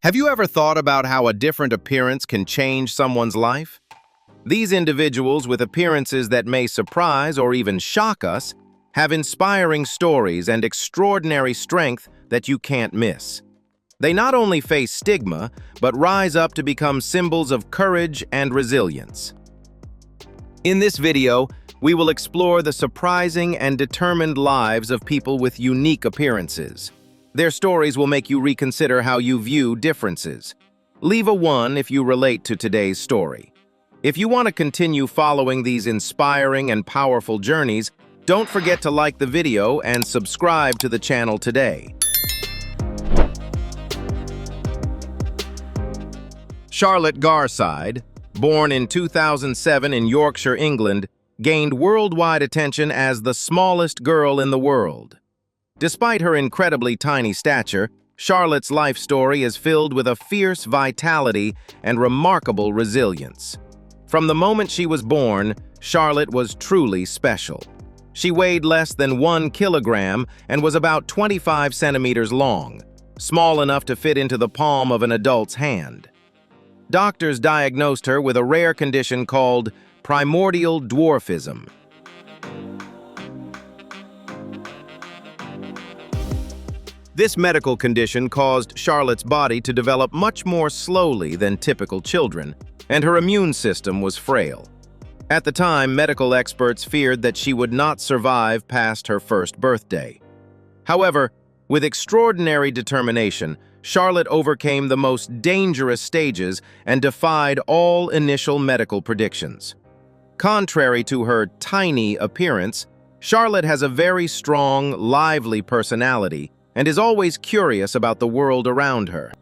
Have you ever thought about how a different appearance can change someone's life? These individuals with appearances that may surprise or even shock us have inspiring stories and extraordinary strength that you can't miss. They not only face stigma, but rise up to become symbols of courage and resilience. In this video, we will explore the surprising and determined lives of people with unique appearances. Their stories will make you reconsider how you view differences. Leave a 1 if you relate to today's story. If you want to continue following these inspiring and powerful journeys, don't forget to like the video and subscribe to the channel today. Charlotte Garside, born in 2007 in Yorkshire, England, gained worldwide attention as the smallest girl in the world. Despite her incredibly tiny stature, Charlotte's life story is filled with a fierce vitality and remarkable resilience. From the moment she was born, Charlotte was truly special. She weighed less than 1 kilogram and was about 25 centimeters long, small enough to fit into the palm of an adult's hand. Doctors diagnosed her with a rare condition called primordial dwarfism. This medical condition caused Charlotte's body to develop much more slowly than typical children, and her immune system was frail. At the time, medical experts feared that she would not survive past her first birthday. However, with extraordinary determination, Charlotte overcame the most dangerous stages and defied all initial medical predictions. Contrary to her tiny appearance, Charlotte has a very strong, lively personality and is always curious about the world around her.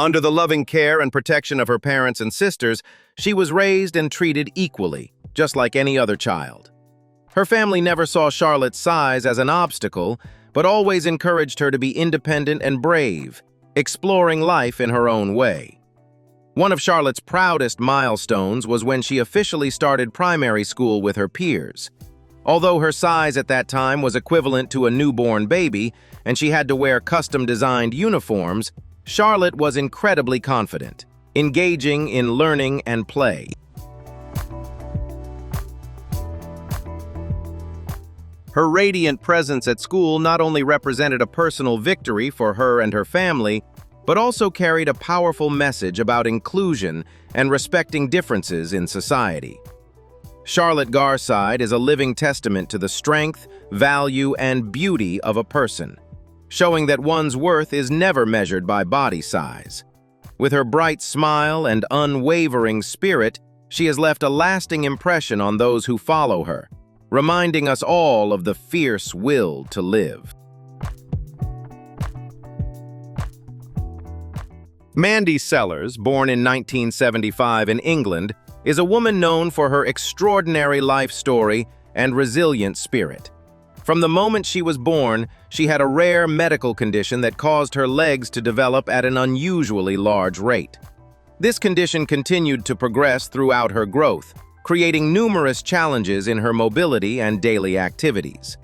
Under the loving care and protection of her parents and sisters, she was raised and treated equally, just like any other child. Her family never saw Charlotte's size as an obstacle, but always encouraged her to be independent and brave, exploring life in her own way. One of Charlotte's proudest milestones was when she officially started primary school with her peers. Although her size at that time was equivalent to a newborn baby, and she had to wear custom-designed uniforms, Charlotte was incredibly confident, engaging in learning and play. Her radiant presence at school not only represented a personal victory for her and her family, but also carried a powerful message about inclusion and respecting differences in society. Charlotte Garside is a living testament to the strength, value, and beauty of a person, showing that one's worth is never measured by body size. With her bright smile and unwavering spirit, she has left a lasting impression on those who follow her, reminding us all of the fierce will to live. Mandy Sellars, born in 1975 in England, is a woman known for her extraordinary life story and resilient spirit. From the moment she was born, she had a rare medical condition that caused her legs to develop at an unusually large rate. This condition continued to progress throughout her growth, creating numerous challenges in her mobility and daily activities.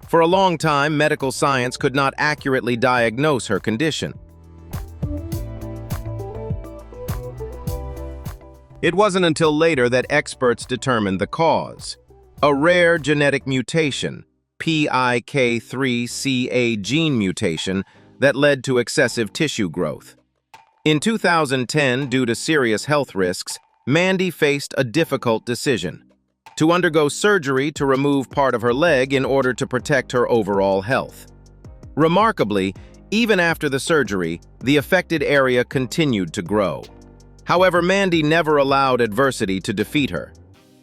For a long time, medical science could not accurately diagnose her condition. It wasn't until later that experts determined the cause: a rare genetic mutation, PIK3CA gene mutation, that led to excessive tissue growth. In 2010, due to serious health risks, Mandy faced a difficult decision: to undergo surgery to remove part of her leg in order to protect her overall health. Remarkably, even after the surgery, the affected area continued to grow. However, Mandy never allowed adversity to defeat her.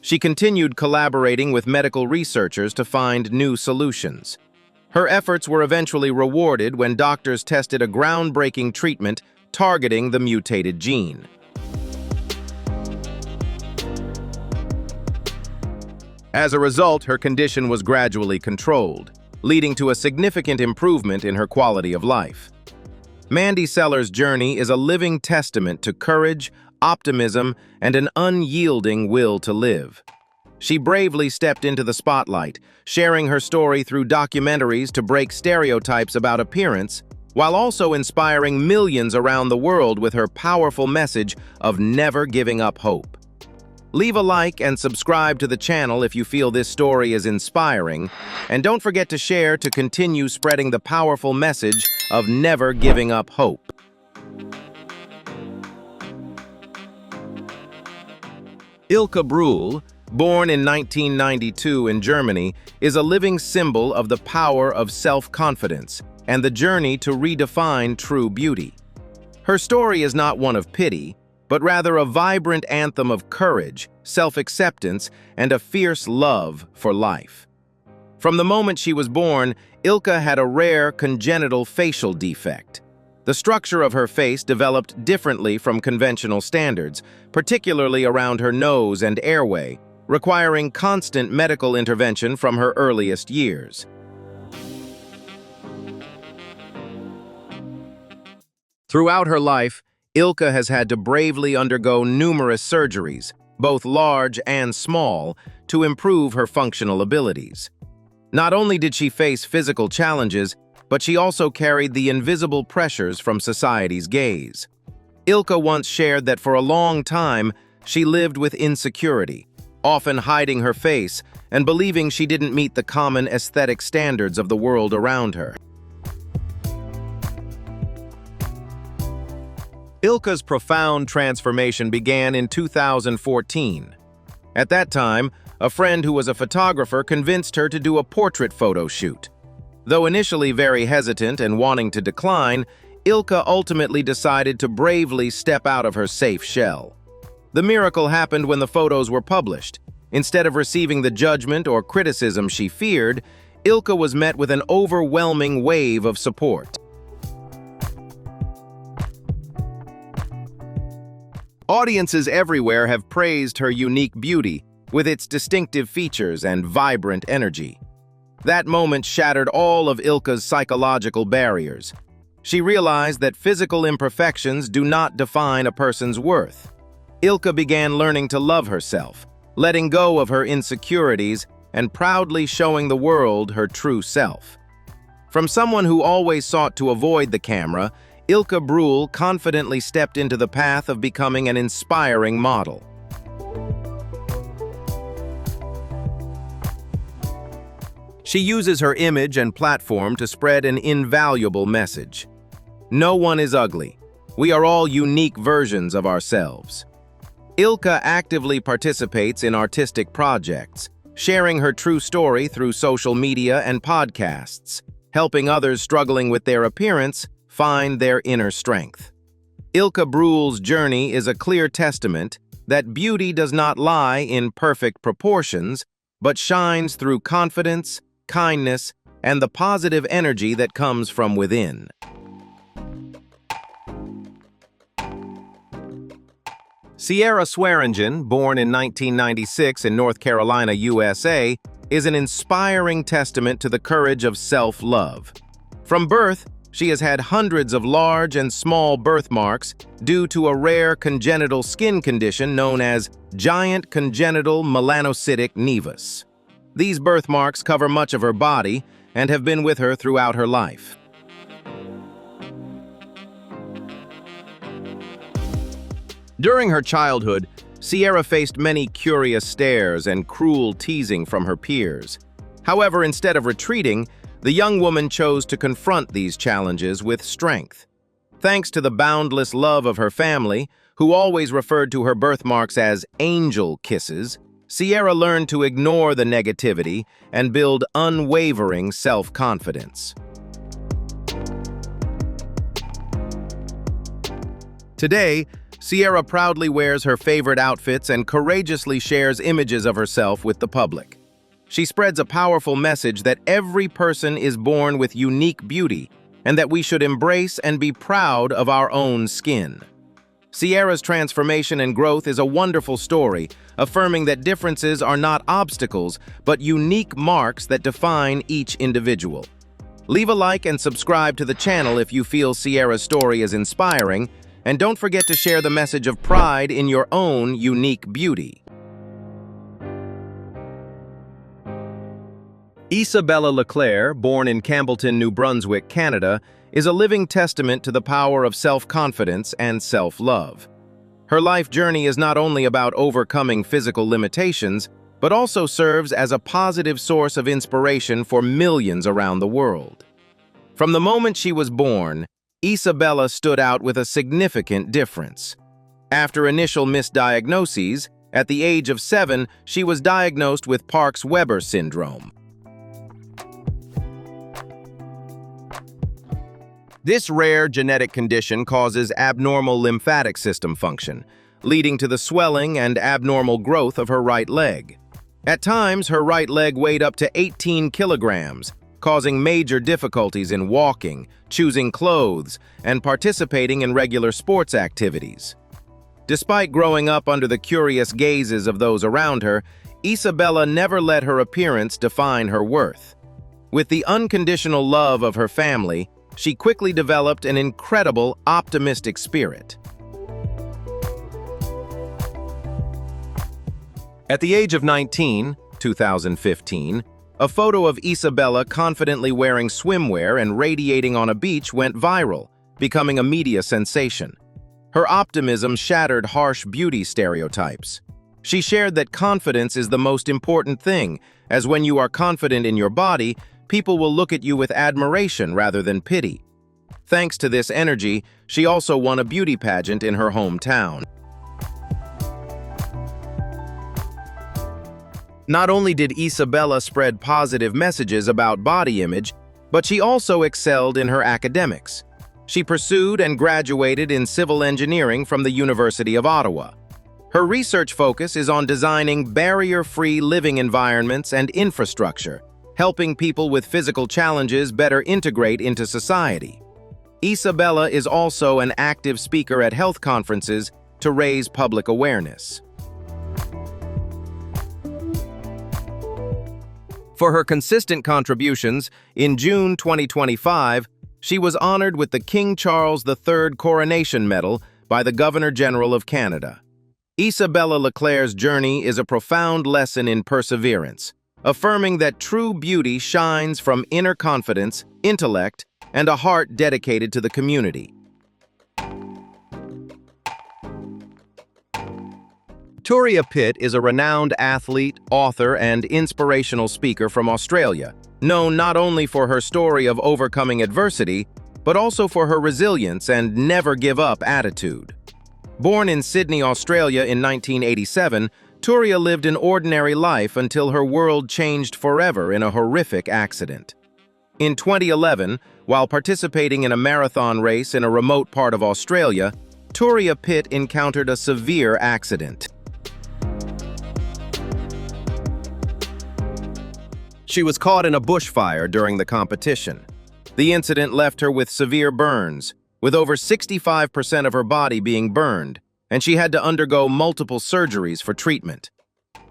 She continued collaborating with medical researchers to find new solutions. Her efforts were eventually rewarded when doctors tested a groundbreaking treatment targeting the mutated gene. As a result, her condition was gradually controlled, leading to a significant improvement in her quality of life. Mandy Sellars' journey is a living testament to courage, optimism, and an unyielding will to live. She bravely stepped into the spotlight, sharing her story through documentaries to break stereotypes about appearance, while also inspiring millions around the world with her powerful message of never giving up hope. Leave a like and subscribe to the channel if you feel this story is inspiring, and don't forget to share to continue spreading the powerful message of never giving up hope. Ilka Brule, born in 1992 in Germany, is a living symbol of the power of self-confidence and the journey to redefine true beauty. Her story is not one of pity, but rather a vibrant anthem of courage, self-acceptance, and a fierce love for life. From the moment she was born, Ilka had a rare congenital facial defect. The structure of her face developed differently from conventional standards, particularly around her nose and airway, requiring constant medical intervention from her earliest years. Throughout her life, Ilka has had to bravely undergo numerous surgeries, both large and small, to improve her functional abilities. Not only did she face physical challenges, but she also carried the invisible pressures from society's gaze. Ilka once shared that for a long time, she lived with insecurity, often hiding her face and believing she didn't meet the common aesthetic standards of the world around her. Ilka's profound transformation began in 2014. At that time, a friend who was a photographer convinced her to do a portrait photo shoot. Though initially very hesitant and wanting to decline, Ilka ultimately decided to bravely step out of her safe shell. The miracle happened when the photos were published. Instead of receiving the judgment or criticism she feared, Ilka was met with an overwhelming wave of support. Audiences everywhere have praised her unique beauty, with its distinctive features and vibrant energy. That moment shattered all of Ilka's psychological barriers. She realized that physical imperfections do not define a person's worth. Ilka began learning to love herself, letting go of her insecurities and proudly showing the world her true self. From someone who always sought to avoid the camera, Ilka Brule confidently stepped into the path of becoming an inspiring model. She uses her image and platform to spread an invaluable message. No one is ugly. We are all unique versions of ourselves. Ilka actively participates in artistic projects, sharing her true story through social media and podcasts, helping others struggling with their appearance find their inner strength. Ilka Brule's journey is a clear testament that beauty does not lie in perfect proportions, but shines through confidence, kindness, and the positive energy that comes from within. Sierra Swearingen, born in 1996 in North Carolina, USA, is an inspiring testament to the courage of self-love. From birth, she has had hundreds of large and small birthmarks due to a rare congenital skin condition known as giant congenital melanocytic nevus. These birthmarks cover much of her body and have been with her throughout her life. During her childhood, Sierra faced many curious stares and cruel teasing from her peers. However, instead of retreating, the young woman chose to confront these challenges with strength. Thanks to the boundless love of her family, who always referred to her birthmarks as angel kisses, Sierra learned to ignore the negativity and build unwavering self-confidence. Today, Sierra proudly wears her favorite outfits and courageously shares images of herself with the public. She spreads a powerful message that every person is born with unique beauty and that we should embrace and be proud of our own skin. Sierra's transformation and growth is a wonderful story, affirming that differences are not obstacles, but unique marks that define each individual. Leave a like and subscribe to the channel if you feel Sierra's story is inspiring, and don't forget to share the message of pride in your own unique beauty. Isabella Leclair, born in Campbellton, New Brunswick, Canada, is a living testament to the power of self-confidence and self-love. Her life journey is not only about overcoming physical limitations, but also serves as a positive source of inspiration for millions around the world. From the moment she was born, Isabella stood out with a significant difference. After initial misdiagnoses, at the age of 7, she was diagnosed with Parkes-Weber syndrome. This rare genetic condition causes abnormal lymphatic system function, leading to the swelling and abnormal growth of her right leg. At times, her right leg weighed up to 18 kilograms, causing major difficulties in walking, choosing clothes, and participating in regular sports activities. Despite growing up under the curious gazes of those around her, Isabella never let her appearance define her worth. With the unconditional love of her family, she quickly developed an incredible, optimistic spirit. At the age of 19, 2015, a photo of Isabella confidently wearing swimwear and radiating on a beach went viral, becoming a media sensation. Her optimism shattered harsh beauty stereotypes. She shared that confidence is the most important thing, as when you are confident in your body, people will look at you with admiration rather than pity. Thanks to this energy, she also won a beauty pageant in her hometown. Not only did Isabella spread positive messages about body image, but she also excelled in her academics. She pursued and graduated in civil engineering from the University of Ottawa. Her research focus is on designing barrier-free living environments and infrastructure, helping people with physical challenges better integrate into society. Isabella is also an active speaker at health conferences to raise public awareness. For her consistent contributions, in June 2025, she was honored with the King Charles III Coronation Medal by the Governor-General of Canada. Isabella Leclair's journey is a profound lesson in perseverance, affirming that true beauty shines from inner confidence, intellect, and a heart dedicated to the community. Turia Pitt is a renowned athlete, author, and inspirational speaker from Australia, known not only for her story of overcoming adversity, but also for her resilience and never-give-up attitude. Born in Sydney, Australia in 1987, Turia lived an ordinary life until her world changed forever in a horrific accident. In 2011, while participating in a marathon race in a remote part of Australia, Turia Pitt encountered a severe accident. She was caught in a bushfire during the competition. The incident left her with severe burns, with over 65% of her body being burned, and she had to undergo multiple surgeries for treatment.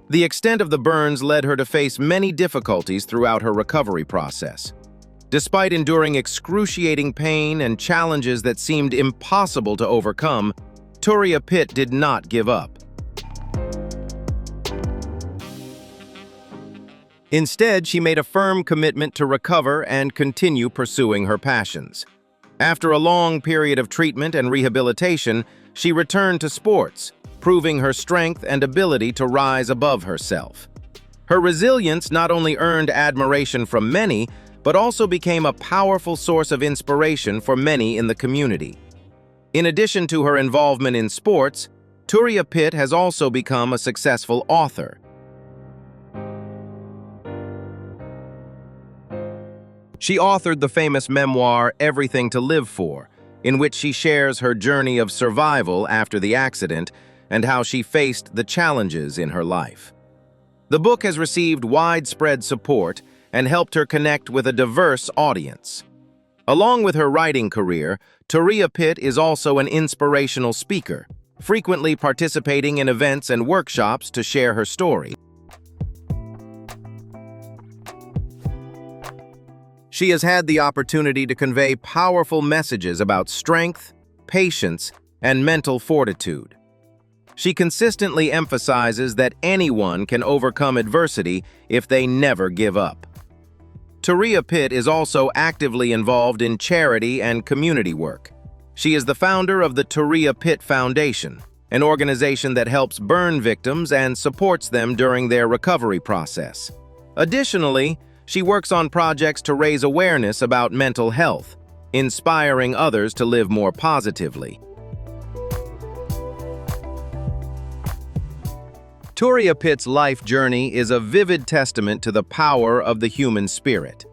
The extent of the burns led her to face many difficulties throughout her recovery process. Despite enduring excruciating pain and challenges that seemed impossible to overcome, Turia Pitt did not give up. Instead, she made a firm commitment to recover and continue pursuing her passions. After a long period of treatment and rehabilitation, she returned to sports, proving her strength and ability to rise above herself. Her resilience not only earned admiration from many, but also became a powerful source of inspiration for many in the community. In addition to her involvement in sports, Turia Pitt has also become a successful author. She authored the famous memoir, Everything to Live For, in which she shares her journey of survival after the accident and how she faced the challenges in her life. The book has received widespread support and helped her connect with a diverse audience. Along with her writing career, Turia Pitt is also an inspirational speaker, frequently participating in events and workshops to share her story. She has had the opportunity to convey powerful messages about strength, patience, and mental fortitude. She consistently emphasizes that anyone can overcome adversity if they never give up. Turia Pitt is also actively involved in charity and community work. She is the founder of the Turia Pitt Foundation, an organization that helps burn victims and supports them during their recovery process. Additionally, she works on projects to raise awareness about mental health, inspiring others to live more positively. Turia Pitt's life journey is a vivid testament to the power of the human spirit.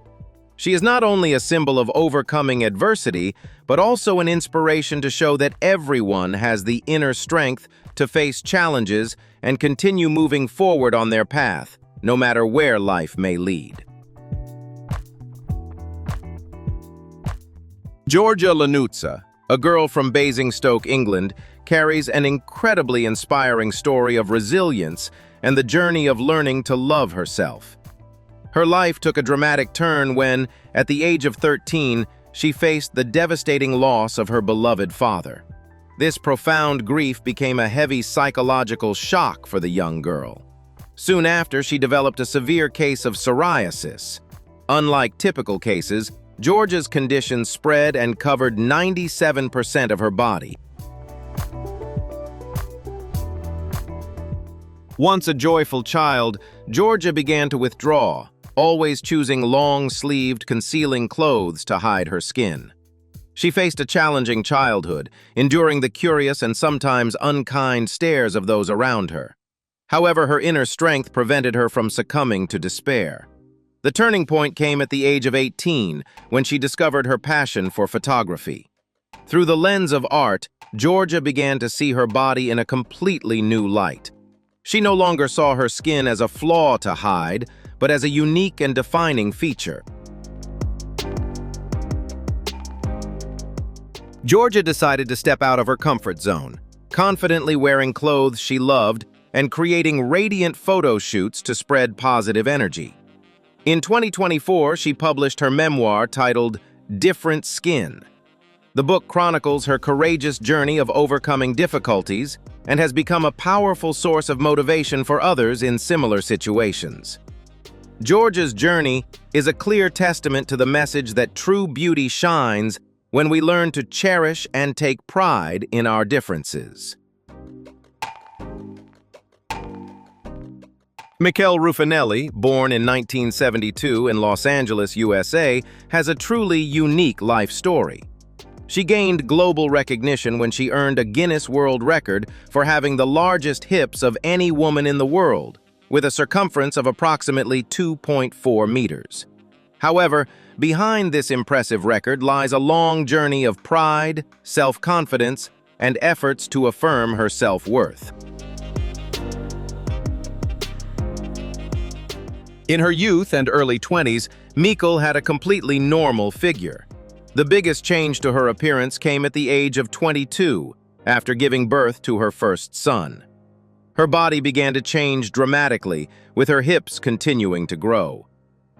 She is not only a symbol of overcoming adversity, but also an inspiration to show that everyone has the inner strength to face challenges and continue moving forward on their path, no matter where life may lead. Georgia Lanuzza, a girl from Basingstoke, England, carries an incredibly inspiring story of resilience and the journey of learning to love herself. Her life took a dramatic turn when, at the age of 13, she faced the devastating loss of her beloved father. This profound grief became a heavy psychological shock for the young girl. Soon after, she developed a severe case of psoriasis. Unlike typical cases, Georgia's condition spread and covered 97% of her body. Once a joyful child, Georgia began to withdraw, always choosing long-sleeved, concealing clothes to hide her skin. She faced a challenging childhood, enduring the curious and sometimes unkind stares of those around her. However, her inner strength prevented her from succumbing to despair. The turning point came at the age of 18, when she discovered her passion for photography. Through the lens of art, Georgia began to see her body in a completely new light. She no longer saw her skin as a flaw to hide, but as a unique and defining feature. Georgia decided to step out of her comfort zone, confidently wearing clothes she loved and creating radiant photo shoots to spread positive energy. In 2024, she published her memoir titled Different Skin. The book chronicles her courageous journey of overcoming difficulties and has become a powerful source of motivation for others in similar situations. Georgia's journey is a clear testament to the message that true beauty shines when we learn to cherish and take pride in our differences. Mikel Ruffinelli, born in 1972 in Los Angeles, USA, has a truly unique life story. She gained global recognition when she earned a Guinness World Record for having the largest hips of any woman in the world, with a circumference of approximately 2.4 meters. However, behind this impressive record lies a long journey of pride, self-confidence, and efforts to affirm her self-worth. In her youth and early 20s, Mikel had a completely normal figure. The biggest change to her appearance came at the age of 22, after giving birth to her first son. Her body began to change dramatically, with her hips continuing to grow.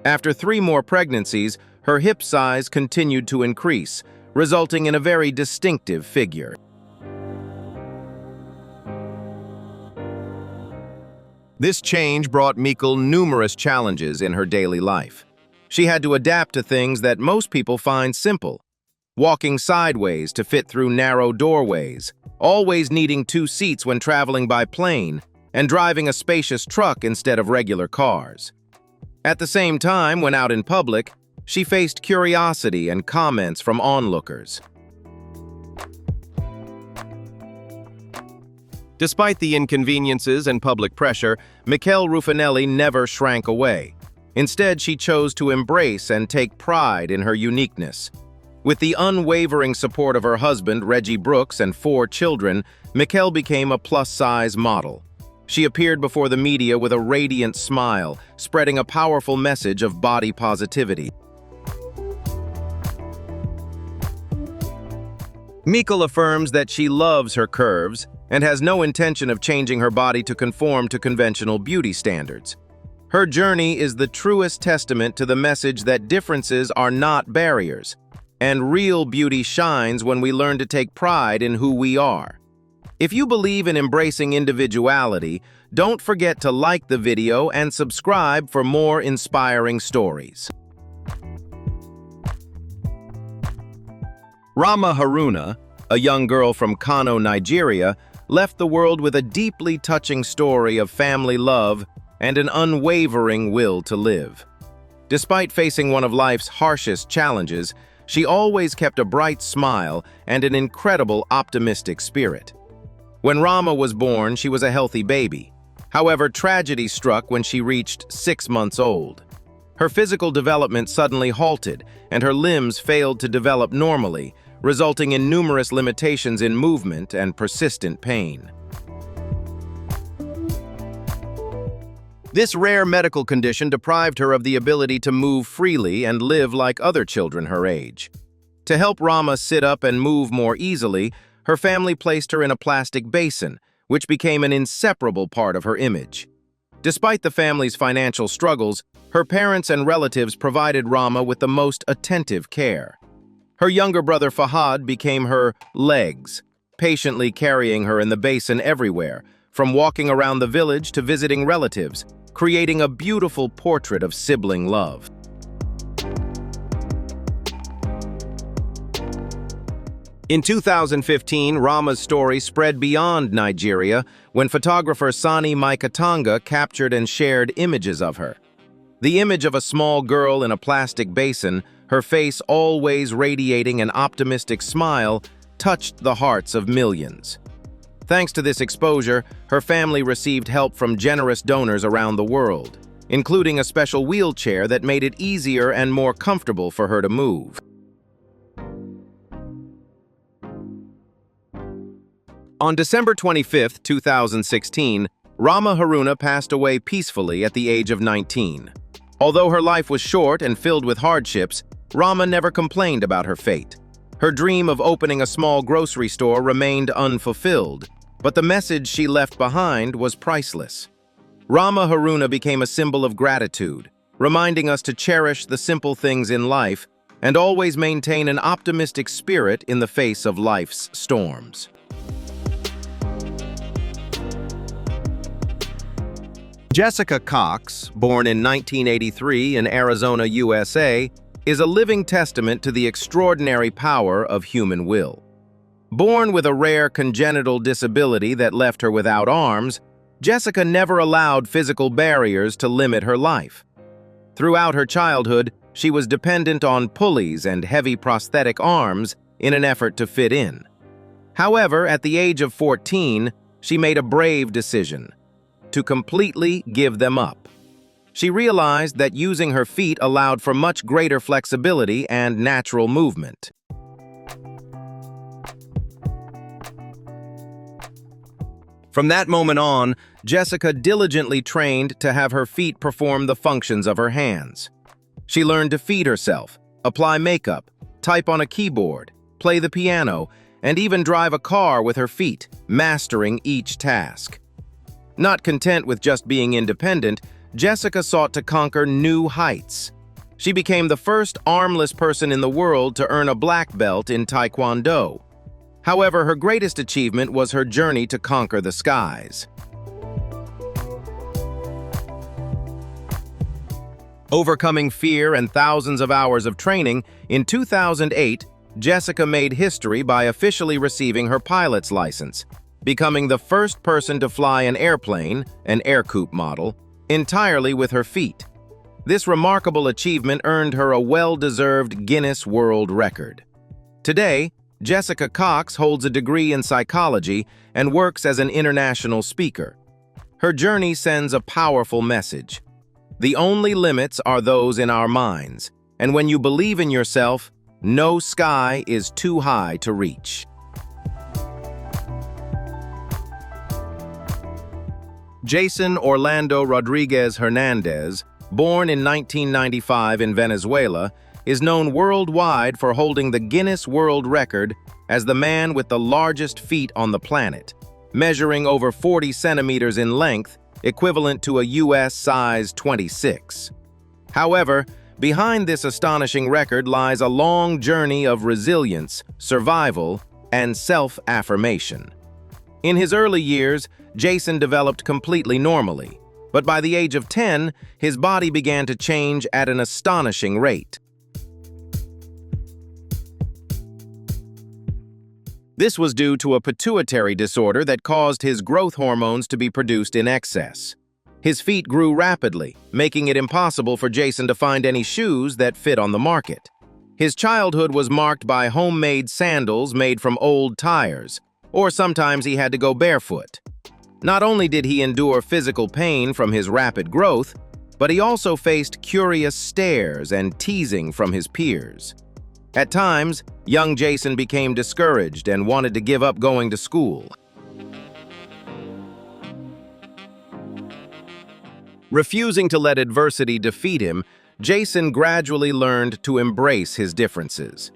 After 3 more pregnancies, her hip size continued to increase, resulting in a very distinctive figure. This change brought Mikel numerous challenges in her daily life. She had to adapt to things that most people find simple: walking sideways to fit through narrow doorways, always needing 2 seats when traveling by plane, and driving a spacious truck instead of regular cars. At the same time, when out in public, she faced curiosity and comments from onlookers. Despite the inconveniences and public pressure, Mikel Ruffinelli never shrank away. Instead, she chose to embrace and take pride in her uniqueness. With the unwavering support of her husband, Reggie Brooks, and 4 children, Mikel became a plus-size model. She appeared before the media with a radiant smile, spreading a powerful message of body positivity. Mikel affirms that she loves her curves and has no intention of changing her body to conform to conventional beauty standards. Her journey is the truest testament to the message that differences are not barriers, and real beauty shines when we learn to take pride in who we are. If you believe in embracing individuality, don't forget to like the video and subscribe for more inspiring stories. Rahma Haruna, a young girl from Kano, Nigeria, left the world with a deeply touching story of family love and an unwavering will to live. Despite facing one of life's harshest challenges, she always kept a bright smile and an incredible optimistic spirit. When Rahma was born, she was a healthy baby. However, tragedy struck when she reached 6 months old. Her physical development suddenly halted, and her limbs failed to develop normally, resulting in numerous limitations in movement and persistent pain. This rare medical condition deprived her of the ability to move freely and live like other children her age. To help Rahma sit up and move more easily, her family placed her in a plastic basin, which became an inseparable part of her image. Despite the family's financial struggles, her parents and relatives provided Rahma with the most attentive care. Her younger brother Fahad became her legs, patiently carrying her in the basin everywhere, from walking around the village to visiting relatives, creating a beautiful portrait of sibling love. In 2015, Rahma's story spread beyond Nigeria when photographer Sani Maikatanga captured and shared images of her. The image of a small girl in a plastic basin, her face always radiating an optimistic smile, touched the hearts of millions. Thanks to this exposure, her family received help from generous donors around the world, including a special wheelchair that made it easier and more comfortable for her to move. On December 25, 2016, Rahma Haruna passed away peacefully at the age of 19. Although her life was short and filled with hardships, Rahma never complained about her fate. Her dream of opening a small grocery store remained unfulfilled, but the message she left behind was priceless. Rahma Haruna became a symbol of gratitude, reminding us to cherish the simple things in life and always maintain an optimistic spirit in the face of life's storms. Jessica Cox, born in 1983 in Arizona, USA, is a living testament to the extraordinary power of human will. Born with a rare congenital disability that left her without arms, Jessica never allowed physical barriers to limit her life. Throughout her childhood, she was dependent on pulleys and heavy prosthetic arms in an effort to fit in. However, at the age of 14, she made a brave decision: to completely give them up. She realized that using her feet allowed for much greater flexibility and natural movement. From that moment on, Jessica diligently trained to have her feet perform the functions of her hands. She learned to feed herself, apply makeup, type on a keyboard, play the piano, and even drive a car with her feet, mastering each task. Not content with just being independent, Jessica sought to conquer new heights. She became the first armless person in the world to earn a black belt in Taekwondo. However, her greatest achievement was her journey to conquer the skies. Overcoming fear and thousands of hours of training, in 2008, Jessica made history by officially receiving her pilot's license, becoming the first person to fly an airplane, an air coupe model, entirely with her feet. This remarkable achievement earned her a well-deserved Guinness World Record. Today, Jessica Cox holds a degree in psychology and works as an international speaker. Her journey sends a powerful message. The only limits are those in our minds, and when you believe in yourself, no sky is too high to reach. Jason Orlando Rodriguez Hernandez, born in 1995 in Venezuela, is known worldwide for holding the Guinness World Record as the man with the largest feet on the planet, measuring over 40 centimeters in length, equivalent to a US size 26. However, behind this astonishing record lies a long journey of resilience, survival, and self-affirmation. In his early years, Jason developed completely normally, but by the age of 10, his body began to change at an astonishing rate. This was due to a pituitary disorder that caused his growth hormones to be produced in excess. His feet grew rapidly, making it impossible for Jason to find any shoes that fit on the market. His childhood was marked by homemade sandals made from old tires, or sometimes he had to go barefoot. Not only did he endure physical pain from his rapid growth, but he also faced curious stares and teasing from his peers. At times, young Jason became discouraged and wanted to give up going to school. Refusing to let adversity defeat him, Jason gradually learned to embrace his differences.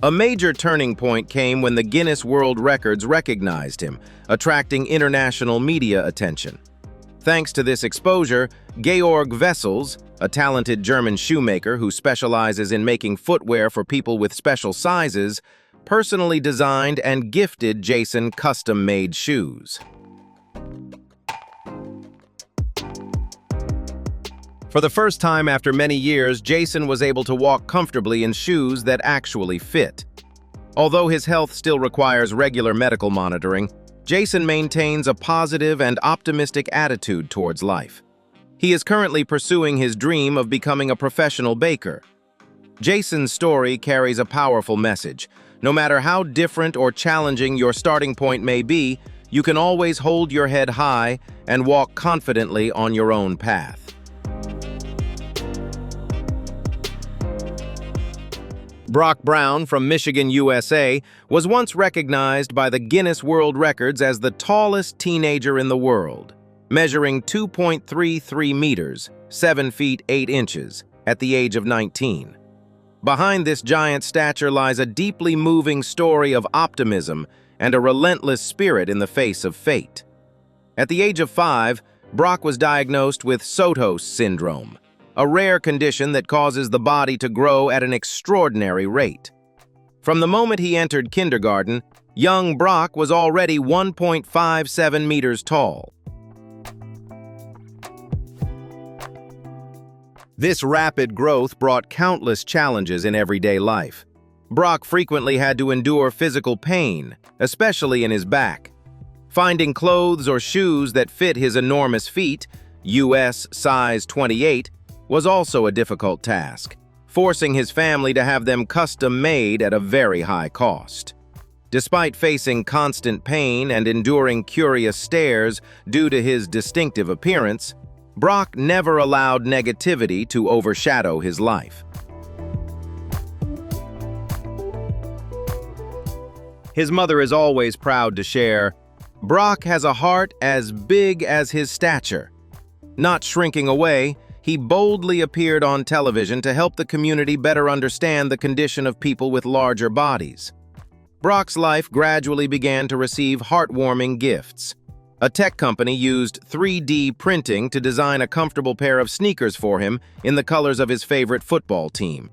A major turning point came when the Guinness World Records recognized him, attracting international media attention. Thanks to this exposure, Georg Wessels, a talented German shoemaker who specializes in making footwear for people with special sizes, personally designed and gifted Jason custom-made shoes. For the first time after many years, Jason was able to walk comfortably in shoes that actually fit. Although his health still requires regular medical monitoring, Jason maintains a positive and optimistic attitude towards life. He is currently pursuing his dream of becoming a professional baker. Jason's story carries a powerful message. No matter how different or challenging your starting point may be, you can always hold your head high and walk confidently on your own path. Brock Brown from Michigan, USA, was once recognized by the Guinness World Records as the tallest teenager in the world, measuring 2.33 meters, 7 feet 8 inches, at the age of 19. Behind this giant stature lies a deeply moving story of optimism and a relentless spirit in the face of fate. At the age of 5, Brock was diagnosed with Sotos syndrome, a rare condition that causes the body to grow at an extraordinary rate. From the moment he entered kindergarten, young Brock was already 1.57 meters tall. This rapid growth brought countless challenges in everyday life. Brock frequently had to endure physical pain, especially in his back. Finding clothes or shoes that fit his enormous feet, US size 28, was also a difficult task, forcing his family to have them custom-made at a very high cost. Despite facing constant pain and enduring curious stares due to his distinctive appearance, Brock never allowed negativity to overshadow his life. His mother is always proud to share, "Brock has a heart as big as his stature." Not shrinking away, he boldly appeared on television to help the community better understand the condition of people with larger bodies. Brock's life gradually began to receive heartwarming gifts. A tech company used 3D printing to design a comfortable pair of sneakers for him in the colors of his favorite football team.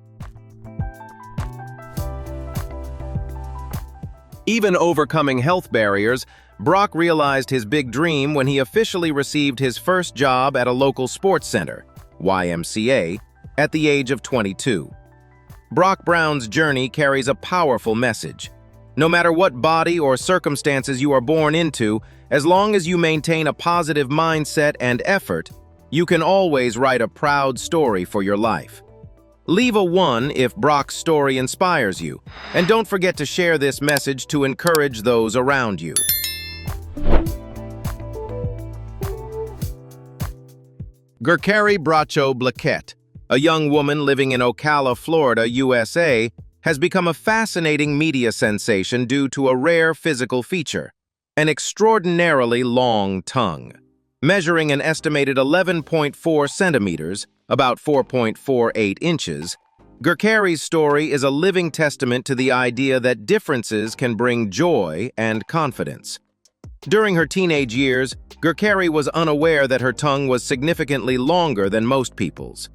Even overcoming health barriers, Brock realized his big dream when he officially received his first job at a local sports center, YMCA, at the age of 22. Brock Brown's journey carries a powerful message. No matter what body or circumstances you are born into, as long as you maintain a positive mindset and effort, you can always write a proud story for your life. Leave a 1 if Brock's story inspires you, and don't forget to share this message to encourage those around you. Gerkary Bracho Blequett, a young woman living in Ocala, Florida, USA, has become a fascinating media sensation due to a rare physical feature, an extraordinarily long tongue. Measuring an estimated 11.4 centimeters, about 4.48 inches, Gerkary's story is a living testament to the idea that differences can bring joy and confidence. During her teenage years, Gerkary was unaware that her tongue was significantly longer than most people's.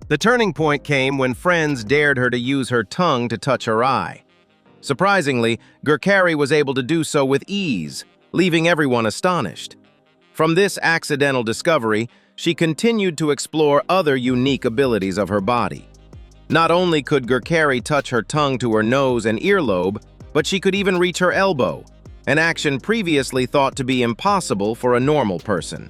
The turning point came when friends dared her to use her tongue to touch her eye. Surprisingly, Gerkary was able to do so with ease, leaving everyone astonished. From this accidental discovery, she continued to explore other unique abilities of her body. Not only could Gerkary touch her tongue to her nose and earlobe, but she could even reach her elbow, an action previously thought to be impossible for a normal person.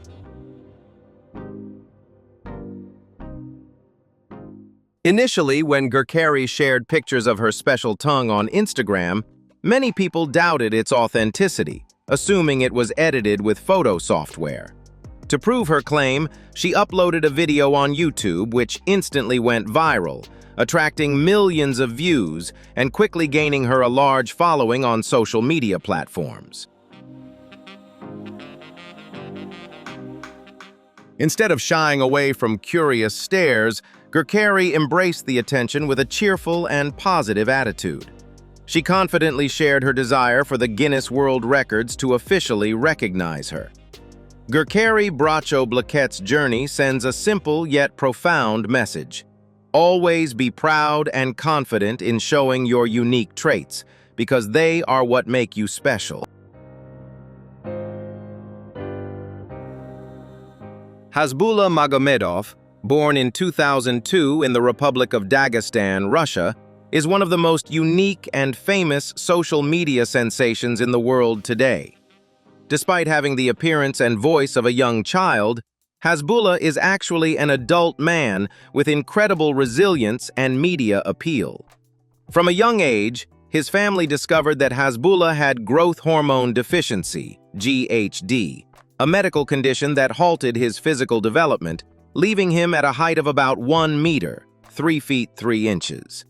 Initially, when Gerkary shared pictures of her special tongue on Instagram, many people doubted its authenticity, assuming it was edited with photo software. To prove her claim, she uploaded a video on YouTube which instantly went viral, attracting millions of views and quickly gaining her a large following on social media platforms. Instead of shying away from curious stares, Gerkary embraced the attention with a cheerful and positive attitude. She confidently shared her desire for the Guinness World Records to officially recognize her. Gerkary Bracho Blequett's journey sends a simple yet profound message. Always be proud and confident in showing your unique traits, because they are what make you special. Hasbulla Magomedov, born in 2002 in the Republic of Dagestan, Russia, is one of the most unique and famous social media sensations in the world today. Despite having the appearance and voice of a young child, Hasbulla is actually an adult man with incredible resilience and media appeal. From a young age, his family discovered that Hasbulla had growth hormone deficiency, GHD, a medical condition that halted his physical development, leaving him at a height of about 1 meter, 3 feet 3 inches.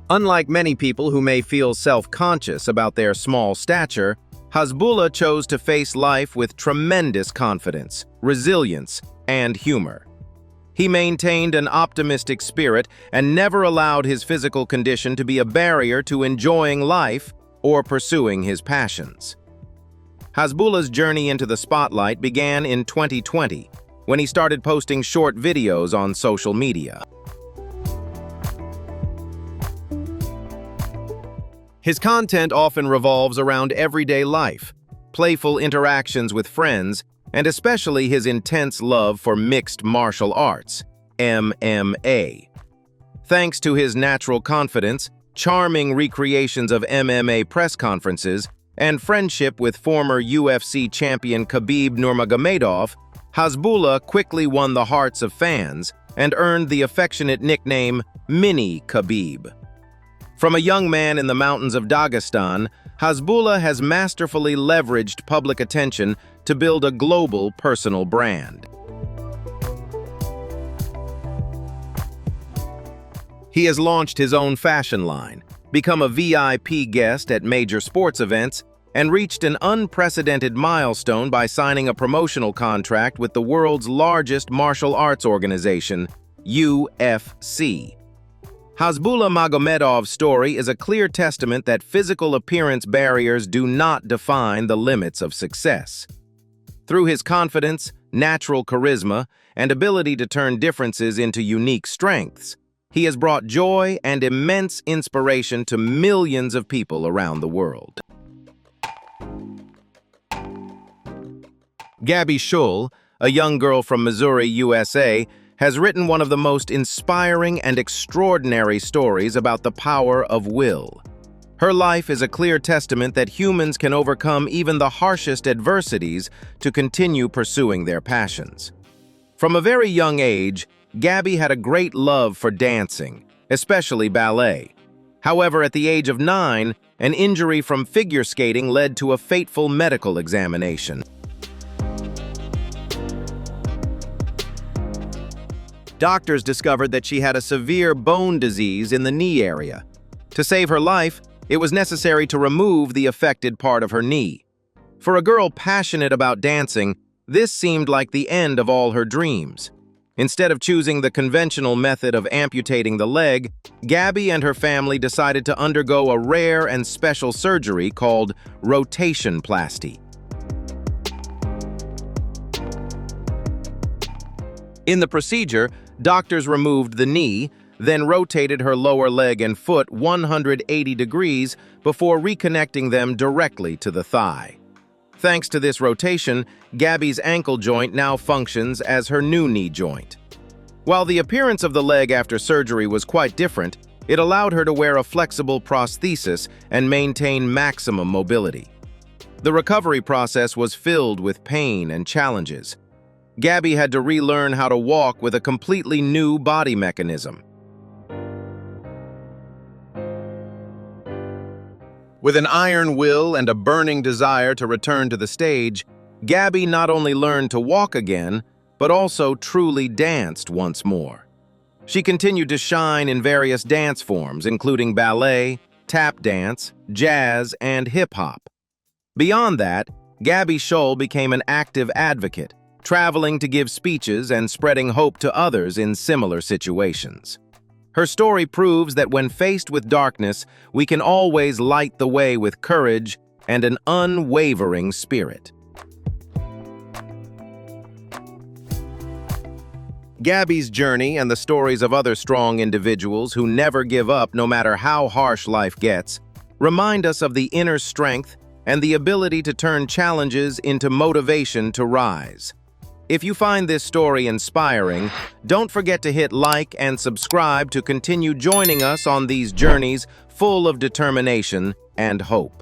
Unlike many people who may feel self-conscious about their small stature, Hasbulla chose to face life with tremendous confidence, resilience, and humor. He maintained an optimistic spirit and never allowed his physical condition to be a barrier to enjoying life or pursuing his passions. Hasbulla's journey into the spotlight began in 2020, when he started posting short videos on social media. His content often revolves around everyday life, playful interactions with friends, and especially his intense love for mixed martial arts, MMA. Thanks to his natural confidence, charming recreations of MMA press conferences, and friendship with former UFC champion Khabib Nurmagomedov, Hasbulla quickly won the hearts of fans and earned the affectionate nickname Mini Khabib. From a young man in the mountains of Dagestan, Hasbulla has masterfully leveraged public attention to build a global personal brand. He has launched his own fashion line, become a VIP guest at major sports events, and reached an unprecedented milestone by signing a promotional contract with the world's largest martial arts organization, UFC. Hasbulla Magomedov's story is a clear testament that physical appearance barriers do not define the limits of success. Through his confidence, natural charisma, and ability to turn differences into unique strengths, he has brought joy and immense inspiration to millions of people around the world. Gabby Shull, a young girl from Missouri, USA, has written one of the most inspiring and extraordinary stories about the power of will. Her life is a clear testament that humans can overcome even the harshest adversities to continue pursuing their passions. From a very young age, Gabby had a great love for dancing, especially ballet. However, at the age of 9, an injury from figure skating led to a fateful medical examination. Doctors discovered that she had a severe bone disease in the knee area. To save her life, it was necessary to remove the affected part of her knee. For a girl passionate about dancing, this seemed like the end of all her dreams. Instead of choosing the conventional method of amputating the leg, Gabby and her family decided to undergo a rare and special surgery called rotationplasty. In the procedure, doctors removed the knee, then rotated her lower leg and foot 180 degrees before reconnecting them directly to the thigh. Thanks to this rotation, Gabby's ankle joint now functions as her new knee joint. While the appearance of the leg after surgery was quite different, it allowed her to wear a flexible prosthesis and maintain maximum mobility. The recovery process was filled with pain and challenges. Gabby had to relearn how to walk with a completely new body mechanism. With an iron will and a burning desire to return to the stage, Gabby not only learned to walk again, but also truly danced once more. She continued to shine in various dance forms, including ballet, tap dance, jazz, and hip-hop. Beyond that, Gabby Shull became an active advocate, traveling to give speeches and spreading hope to others in similar situations. Her story proves that when faced with darkness, we can always light the way with courage and an unwavering spirit. Gabby's journey and the stories of other strong individuals who never give up no matter how harsh life gets remind us of the inner strength and the ability to turn challenges into motivation to rise. If you find this story inspiring, don't forget to hit like and subscribe to continue joining us on these journeys full of determination and hope.